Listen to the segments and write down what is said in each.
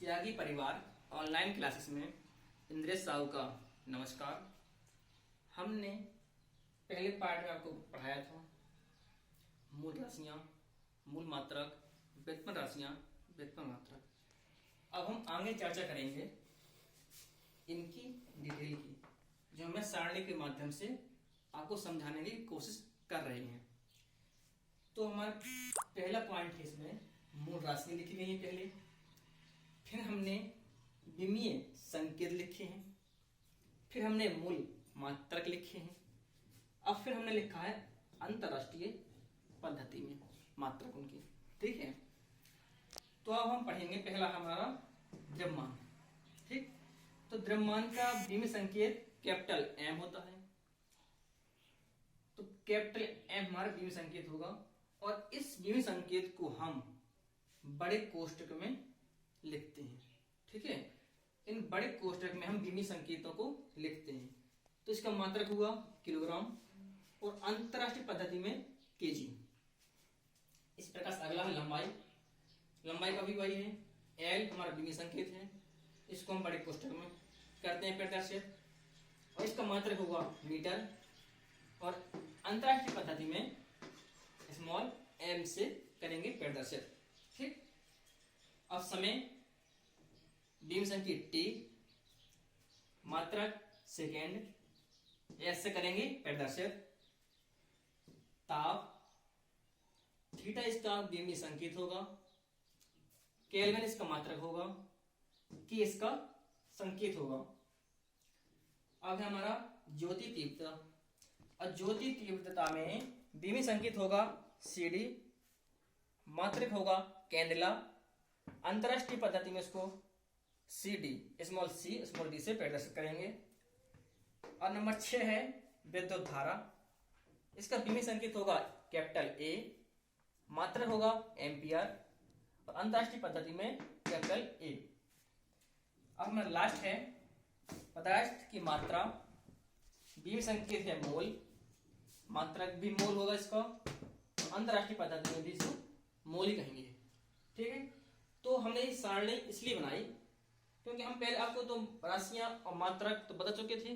त्यागी परिवार online classes में इंद्रेश साहू का नमस्कार। हमने पहले पार्ट में आपको पढ़ाया था मूल राशियां, मूल मात्रक, व्युत्पन्न राशियां, व्युत्पन्न मात्रक। अब हम आगे चर्चा करेंगे इनकी डिटेल की, जो हमें सारणी के माध्यम से आपको समझाने की कोशिश कर रहे हैं। तो हमारा पहला पॉइंट है, इसमें मूल राशियां लिखी गई है पहले, फिर हमने विमीय संकेत लिखे हैं, फिर हमने मूल मात्रक लिखे हैं, अब फिर हमने लिखा है अंतरराष्ट्रीय पद्धति में मात्रक उनकी। ठीक है, तो अब हम पढ़ेंगे पहला हमारा द्रव्यमान। ठीक, तो द्रव्यमान का विमीय संकेत कैपिटल एम होता है, तो कैपिटल एम हमारा विमीय संकेत होगा और इस विमीय संकेत को हम बड़े कोष्ठक में लिखते हैं। ठीक है, इन बड़े कोष्ठक में हम विमीय संकेतों को लिखते हैं। तो इसका मात्रक हुआ किलोग्राम और अंतरराष्ट्रीय पद्धति में केजी। इस प्रकार से अगला है लंबाई। लंबाई का भी वही है, एल हमारा विमीय संकेत है, इसको हम बड़े कोष्ठक में करते हैं प्रदर्शित, और इसका मात्रक होगा मीटर और अंतरराष्ट्रीय पद्धति में स्मॉल एम से करेंगे प्रदर्शित। ठीक, अब समय विमीय संकेत टी, मात्रक सेकेंड, एस से करेंगे प्रदर्शित। ताप थीटा इसका विमीय संकेत होगा, केल्विन इसका मात्रक होगा, कि इसका संकेत होगा। अब है हमारा ज्योति तीव्रता, और ज्योति तीव्रता में विमीय संकेत होगा सीडी, मात्रक होगा कैंडेला, अंतरराष्ट्रीय पद्धति में इसको CD small C small D से प्रदर्शित करेंगे। और नंबर 6 है विद्युत धारा, इसका विमीय संकेत होगा कैपिटल ए, मात्रक होगा एम्पियर और अंतरराष्ट्रीय पद्धति में कैपिटल ए। अब हमारा लास्ट है पदार्थ की मात्रा, विमीय संकेत है मोल, मात्रक भी मोल होगा इसका, अंतरराष्ट्रीय पद्धति में भी इसको मोल ही कहेंगे। ठीक है, तो हमने ये सारणी इसलिए बनाई क्योंकि हम पहले आपको तो राशियां और मात्रक तो बता चुके थे,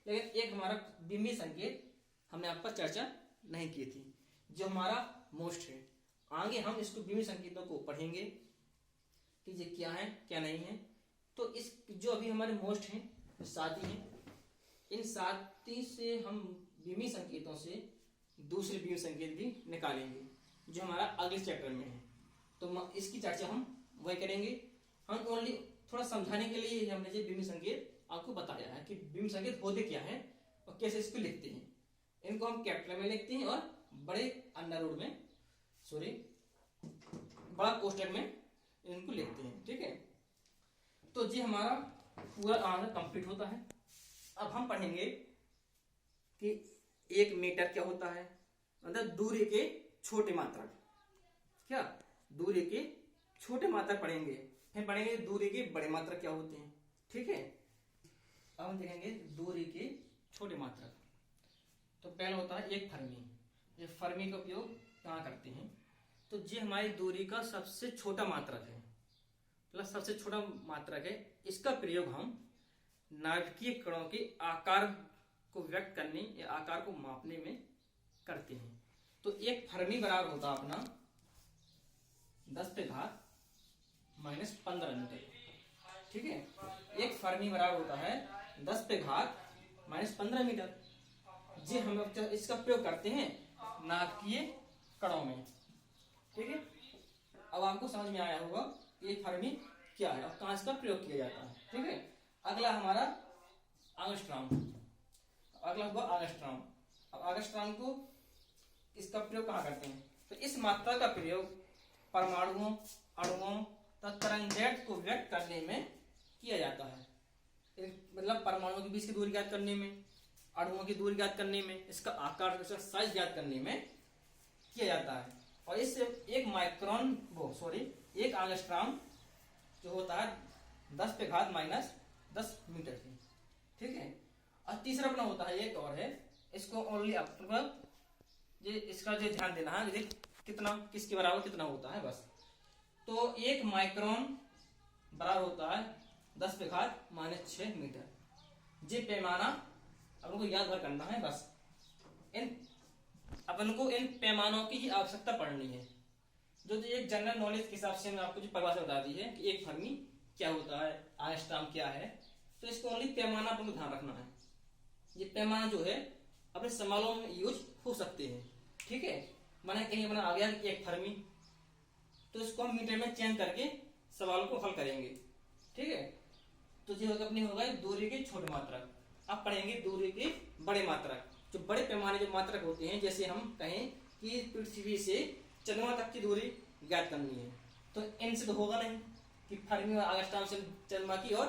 लेकिन एक हमारा विमीय संकेत हमने आप पर चर्चा नहीं की थी, जो हमारा मोस्ट है। आगे हम इसको विमीय संकेतों को पढ़ेंगे कि ये क्या है क्या नहीं है। तो इस जो अभी हमारे मोस्ट हैं 7 ही हैं, इन 7 से हम विमीय संकेतों से दूसरे विमीय संकेत भी निकालेंगे, जो हमारा अगले चैप्टर में है। तो इसकी चर्चा हम वही करेंगे। हम ओनली थोड़ा समझाने के लिए हमने जो विमीय संकेत आपको बताया है कि विमीय संकेत होते क्या है और कैसे इसको लिखते हैं। इनको हम कैपिटल में लिखते हैं और बड़े अंडरवुड में बड़ा कोष्ठक में इनको लिखते हैं। ठीक है, तो जी हमारा पूरा आंसर कंप्लीट होता है। अब हम पढ़ेंगे कि 1 मीटर क्या होता है, मतलब दूरी के छोटे मात्रक। क्या दूरी के छोटे मात्रक पढ़ेंगे, फिर पढ़ेंगे दूरी के बड़े मात्रक क्या होते हैं। ठीक है, अब हम देखेंगे दूरी के छोटे मात्रक। तो पहला होता है 1 फर्मी। ये फर्मी का उपयोग कहाँ करते हैं, तो ये हमारी दूरी का सबसे छोटा मात्रक है, प्लस सबसे छोटा मात्रक है। इसका प्रयोग हम नाभिकीय कणों के आकार को व्यक्त करने या आकार को मापने में करते हैं। तो 1 फर्मी बराबर होता है अपना 10⁻⁻15 मीटर। ठीक है, 1 फर्मी बराबर होता है 10⁻⁻15 मीटर। जी हम लोग इसका प्रयोग करते हैं नाभिकीय कणों में। ठीक है, अब आपको समझ में आया होगा ये फर्मी क्या है और कहां इसका प्रयोग किया जाता है। ठीक है, अगला हमारा एंगस्ट्रॉम। अगला हुआ एंगस्ट्रॉम। अब एंगस्ट्रॉम को इसका प्रयोग कहां करते हैं, तो इस मात्रा का प्रयोग परमाणुओं, अणुओं तथा तरंगदैर्घ्य को व्यक्त करने में किया जाता है। मतलब परमाणुओं के बीच की दूरी ज्ञात करने में, अणुओं की दूरी ज्ञात करने में, इसका आकार साइज ज्ञात करने में किया जाता है। और इससे 1 एंगस्ट्रॉम जो होता है 10⁻⁻10 मीटर की। ठीक है, और तीसरा अपना होता है एक और है, इसको ओनली इसका जो ध्यान देना है कितना किसके बराबर कितना होता है बस। तो 1 माइक्रोन बराबर होता है 10⁻⁻⁶ मीटर। ये पैमाना अपन को याद भर करना है बस। अपन को इन पैमानों की ही आवश्यकता पड़नी है। जो एक जनरल नॉलेज के हिसाब से मैंने आपको जो परिभाषा बता दी है कि एक फर्मी क्या होता है, आइंस्टाइन क्या है, तो इसको ओनली पैमाना अपन को ध्यान रखना है। ये पैमाना जो है अपने सवालों में यूज हो सकते हैं, ठीक है। माने कहीं अपना आ गया एक फर्मी, तो इसको हम मीटर में चेंज करके सवाल को हल करेंगे, ठीक है। तो ये अपनी होगा दूरी के छोटे मात्रक। अब पढ़ेंगे दूरी के बड़े मात्रक। जो बड़े पैमाने जो मात्रक होते हैं, जैसे हम कहें कि पृथ्वी से चंद्रमा तक की दूरी ज्ञात करनी है, तो इनसे तो होगा नहीं कि फर्मी और आइंस्टाइन से चंद्रमा की और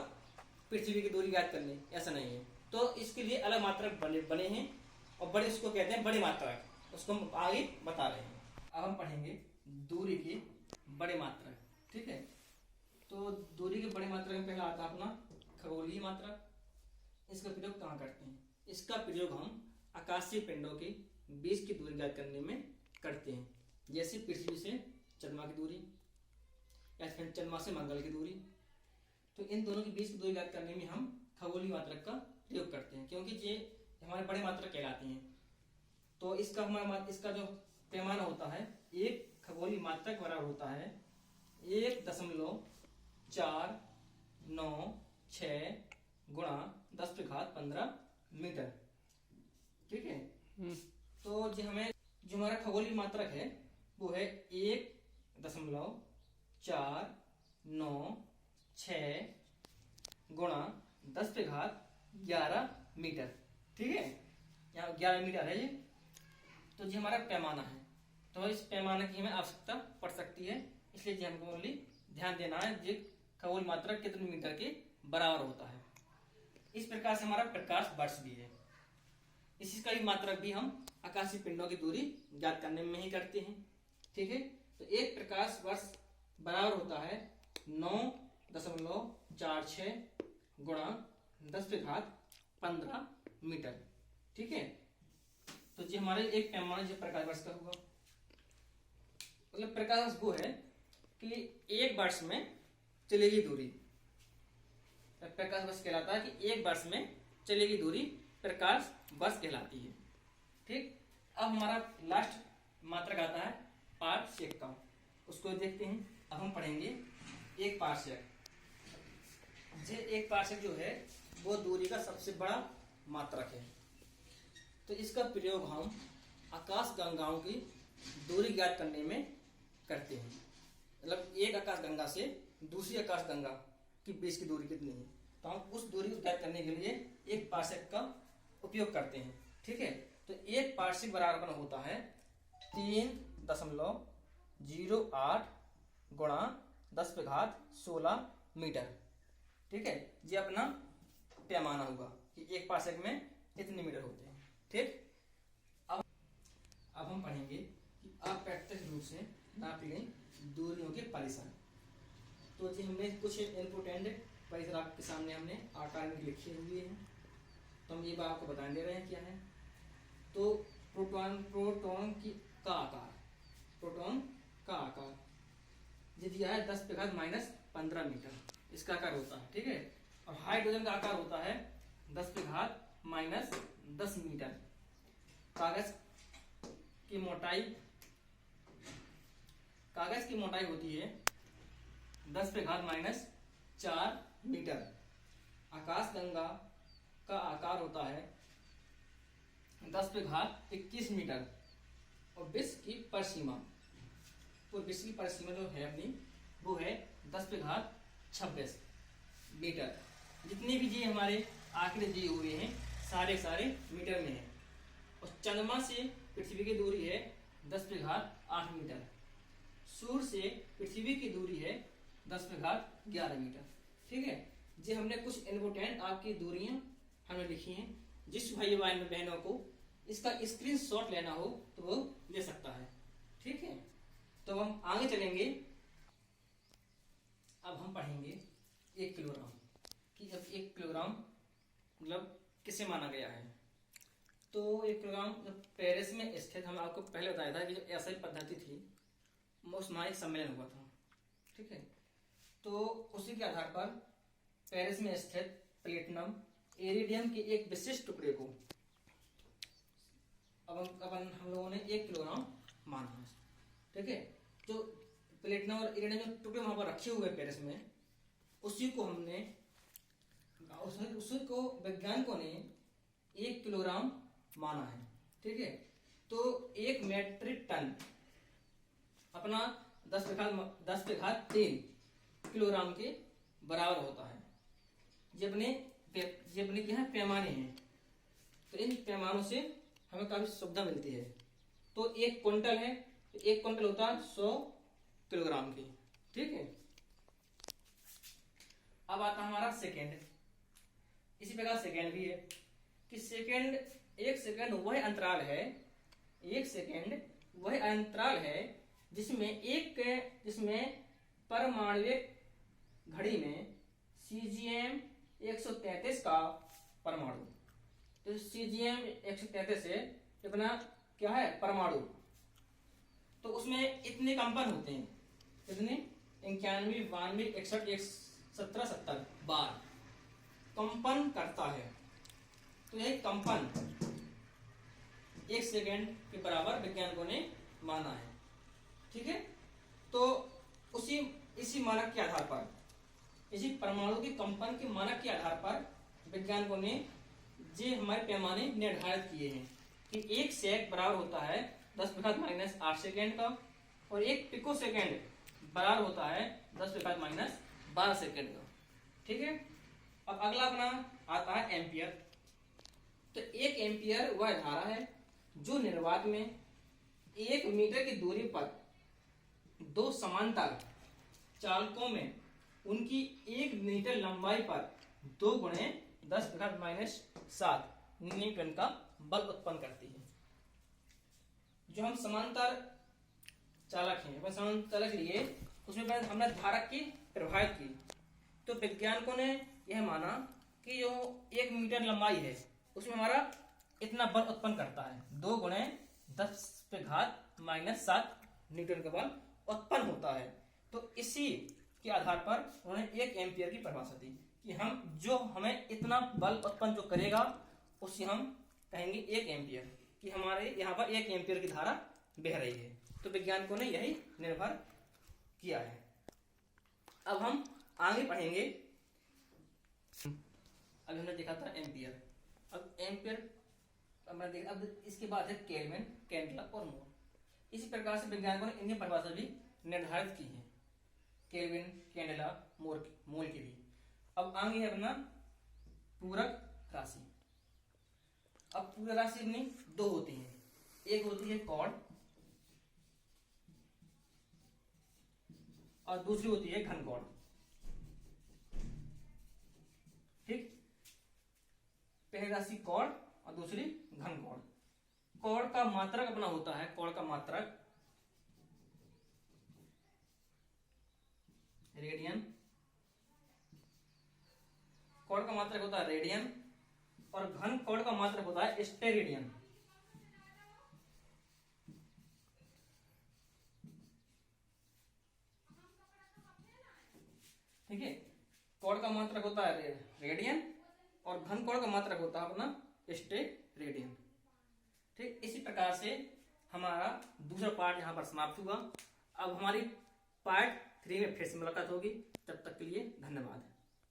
पृथ्वी की दूरी ज्ञात करनी, ऐसा नहीं है। तो इसके लिए अलग मात्रक बने हैं और बड़े उसको कहते हैं बड़े मात्रक, उसको हम आगे बता रहे हैं। अब हम पढ़ेंगे दूरी के बड़े मात्रक, ठीक है। तो दूरी के बड़े मात्रक में पहला आता है अपना खगोलीय मात्रक। इसका प्रयोग कहाँ करते हैं? इसका प्रयोग हम आकाशीय पिंडों के बीच की दूरी ज्ञात करने में करते हैं, जैसे पृथ्वी से चंद्रमा की दूरी या फिर चंद्रमा से मंगल की दूरी। तो इन दोनों के बीच की दूरी ज्ञात करने में हम खगोलीय मात्रक का प्रयोग करते हैं, क्योंकि ये हमारे बड़े मात्रक कहलाते हैं। तो इसका जो पैमाना होता है, एक खगोलीय मात्रक बराबर होता है 1.496 गुणा 10⁻15 मीटर, ठीक है। तो जो हमारा खगोलीय मात्रक है वो है 1.496 गुणा 10⁻11 मीटर, ठीक है। यहाँ 11 मीटर है ये। तो ये हमारा पैमाना है। तो इस पैमाने की हमें आवश्यकता पड़ सकती है, इसलिए जी हमको ओनली ध्यान देना है जी खगोलीय मात्रक कितने मीटर के बराबर होता है। इस प्रकार से हमारा प्रकाश वर्ष भी है। इसी का ही मात्रक भी हम आकाशीय पिंडों की दूरी ज्ञात करने में ही करते हैं, ठीक है। तो एक प्रकाश वर्ष बराबर होता है 9.46 गुणा 10⁻15 मीटर, ठीक है। तो जी हमारे एक पैमाना जो प्रकाश वर्ष का होगा, मतलब प्रकाश वर्ष वो है कि एक वर्ष में चलेगी दूरी। प्रकाश वर्ष कहलाता है कि एक वर्ष में चलेगी दूरी प्रकाश वर्ष कहलाती है, ठीक। अब हमारा लास्ट मात्रक आता है पारसेक का, उसको देखते हैं। अब हम पढ़ेंगे एक पारसेक। एक पारसेक जो है वो दूरी का सबसे बड़ा मात्रक है। तो इसका प्रयोग हम आकाश गंगाओं की दूरी ज्ञात करने में करते हैं। मतलब एक आकाश गंगा से दूसरी आकाश गंगा के बीच की दूरी कितनी है, तो हम उस दूरी को ज्ञात करने के लिए एक पारसेक का उपयोग करते हैं, ठीक है। तो एक पारसेक बराबर होता है 3.08 गुणा 10⁻16 मीटर, ठीक है। ये अपना पैमाना होगा कि एक पारसेक में इतने मीटर होते हैं, ठीक। अब हम पढ़ेंगे कि अप्रत्यक्ष रूप से नापी गई दूरियों के परिसर। तो जी हमने कुछ इम्पोर्टेंट परिसर आपके सामने हमने आकार में लिखे हुए हैं, तो हम ये बात आपको बताने दे रहे हैं क्या है। तो प्रोटॉन का आकार ये दिया है 10⁻−15 मीटर, इसका आकार होता है, ठीक है। और हाइड्रोजन का आकार होता है 10⁻−10 मीटर। कागज की मोटाई होती है 10⁻−4 मीटर। आकाश गंगा का आकार होता है 10⁻21 मीटर। और विश्व की परिसीमा जो है अपनी वो है 10⁻26 मीटर। जितने भी जी हमारे आंकड़े दिए हुए हैं सारे मीटर में है। और चंद्रमा से पृथ्वी की दूरी है 10⁸ मीटर। सूर्य से पृथ्वी की दूरी है 10⁻11 मीटर, ठीक है। जी हमने कुछ इम्पोर्टेंट आपकी दूरियां हमने लिखी हैं। जिस भाई बहनों को इसका स्क्रीनशॉट लेना हो तो वो ले सकता है, ठीक है। तो हम आगे चलेंगे। अब हम पढ़ेंगे 1 किलोग्राम कि अब 1 किलोग्राम मतलब किसे माना गया है। तो 1 किलोग्राम जब पेरिस में स्थित, हम आपको पहले बताया था कि जो ऐसा ही पद्धति थी उसमें एक सम्मेलन हुआ था, ठीक है। तो उसी के आधार पर पेरिस में स्थित प्लेटिनम इरिडियम के एक विशिष्ट टुकड़े को अपन हम लोगों ने 1 किलोग्राम माना है। ठीक है, जो प्लेटिनम और इरिडियम जो टुकड़े वहां पर रखे हुए पेरिस में, उसी को वैज्ञानिकों ने 1 किलोग्राम माना है। ठीक है, तो 1 मेट्रिक टन अपना 10 पे घात 3 किलोग्राम के बराबर होता है। ये अपने क्या है, पैमाने हैं। तो इन पैमानों से हमें काफी सुविधा मिलती है। तो 1 क्विंटल है, तो 1 क्विंटल होता है 100 किलोग्राम की। ठीक है, अब आता है हमारा सेकेंड। इसी प्रकार सेकेंड भी है कि एक सेकेंड वह अंतराल है जिसमें परमाणविक घड़ी में सीजीएम 133 का परमाणु, तो सीजीएम 133 है अपना क्या है, परमाणु। तो उसमें इतने कंपन होते हैं, कितने, 91, 92, 61, 17, 70 बार कंपन करता है। तो यह कंपन 1 सेकेंड के बराबर वैज्ञानिकों ने माना है। ठीक है, तो इसी मानक के आधार पर, इसी परमाणु के कंपन के मानक के आधार पर वैज्ञानिकों ने जे हमारे पैमाने निर्धारित किए हैं कि 1 सेक बराबर होता है 10⁻⁻8 सेकेंड का, और 1 पिको सेकेंड बराबर होता है 10⁻⁻12 सेकेंड का। ठीक है, अब अगला अपना आता है एम्पियर। तो 1 एम्पियर वह धारा है जो निर्वात में 1 मीटर की दूरी पर 2 समांतर चालकों में उनकी 1 मीटर लंबाई पर 2 गुणे 10⁻⁷ न्यूटन का बल उत्पन्न करती है। जो हम समांतर चालक हैं, समांतर चालक लिए उसमें पहले हमने धारक की प्रभावित की, तो वैज्ञानिकों ने यह माना कि जो 1 मीटर लंबाई है उसमें हमारा इतना बल उत्पन्न करता है, 2 गुणे 10⁻⁷ न्यूटन का बल उत्पन्न होता है। तो इसी के आधार पर उन्होंने 1 एम्पियर की परिभाषा दी कि हमें इतना बल उत्पन्न जो करेगा उसे हम कहेंगे 1 एम्पियर, कि हमारे यहाँ पर 1 एम्पियर की धारा बह रही है। तो वैज्ञानिकों ने यही निर्भर किया है। अब हम आगे पढ़ेंगे, अभी हमने देखा था एम्पियर, अब एम्पियर अब इसके बाद है केल्विन, कैंडेला और मोल। इसी प्रकार से वैज्ञानिकों ने इनकी परिभाषा भी निर्धारित की है, केल्विन, कैंडेला, मोल की भी। अब आगे है अपना पूरक राशि। अब पूरक राशि अपनी 2 होती है, एक होती है कॉर्ड और दूसरी होती है घन कॉर्ड। ठीक, पहली राशि कॉर्ड और दूसरी घन कॉर्ड। कॉर्ड का मात्रक अपना होता है, कॉर्ड का मात्रक रेडियन, कॉर्ड का मात्रक होता है रेडियन, और घन कॉर्ड का मात्रक होता है स्टेरेडियन। ठीक है, कॉर्ड का मात्रक होता है रेडियन और घन कॉर्ड का मात्रक होता है अपना स्टेरेडियन। ठीक, इसी प्रकार से हमारा दूसरा पार्ट यहाँ पर समाप्त हुआ। अब हमारी पार्ट 3 में फिर से मुलाकात होगी। तब तक के लिए धन्यवाद।